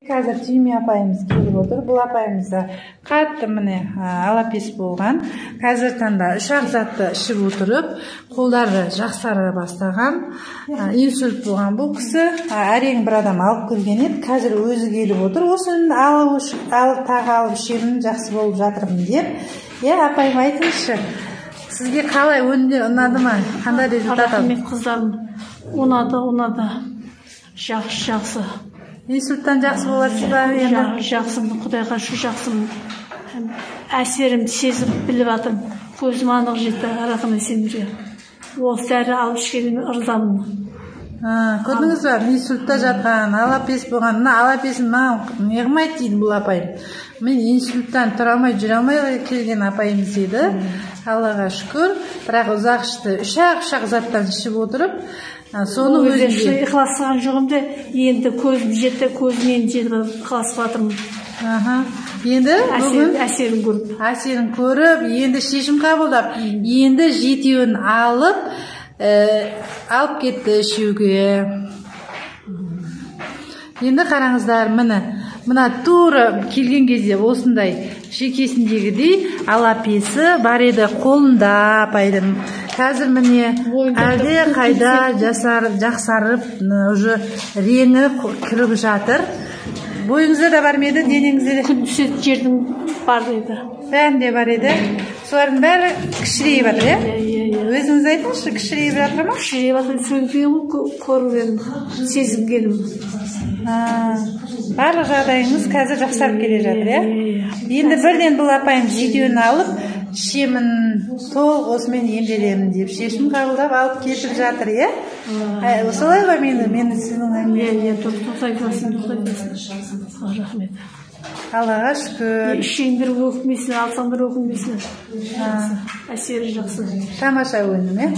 Қазір Түйме апайымыз келіп отыр. Бұл апайымыз қатты міне алапес болған. Қазір таңда үш-ақ затты ішіп отырып, қолдары жақсара бастаған. Инсульт болған бұл кісі әрең бір адам алып келген еді. Қазір өзі келіп отыр. Осыны тағы алып ішемін, жақсы болып жатырмын деп. Апайым айтыңызшы, сізге қалай ұнады ма? Қандай результат алды? Рахмет қыздарым. Ұнады. Жақсы. Инсульттан жақсы боласыз ба? Жақсымын, Құдайға шүкір жақсымын. Әсерімді сезіп біліп жатырмын. Көзім анық жетті, рахмет сендерге. Осы дәрі алып ішкеніме ырзамын. Көрдіңіз бе? Инсультта жатқан, алапес болған. Алапесін маған не қылмайды дейді бұл апайым. Мен инсульттан тұра алмай, жүре алмай келген апайымыз еді. Аллаға шүкір. Бірақ ұзақ ішті, үш-ақ заттан ішіп отырып, соны өзінде ықыласыған жоғымды, енді көзім жетті, көзімнен жетіп ықыласып жатырмын. Енді әсерін көріп, енді шешім қабылдап, енді жетеуін алып кетті ішуге. Енді қараңыздар, мына тура келген кезде осындай шекесіндегідей алапесі бар еді қолында апайдың. Қазір міне әлде қайда жақсарып, уже реңі кіріп жатыр. Бойыңызда да бар ма еді, денеңізде де? Күн түсетін жердің бар еді. Бәрінде бар еді. Солардың бәрі кішірейіп жатыр, Өзіңіз айтыңызшы, кішірейіп жатыр ма? Кішірейіп жатыр, сөйлегенім, көргенім, сезінгенім. Барлық жағдайыңыз қазір жақсарып келе жатыр, Енді бірден бұл апайым жетеуін алып, ішемін, толық осымен емделемін деп шешім қабылдап алып кетіп жатыр, Осылай ба мені сіздің әңгіме? Тоқтай берсін. Рахмет. Аллаға шүкір. Ішеңдер өкінбесін, алсаңдар өкінбесін. Әсері жақсы. Тамаша өнім,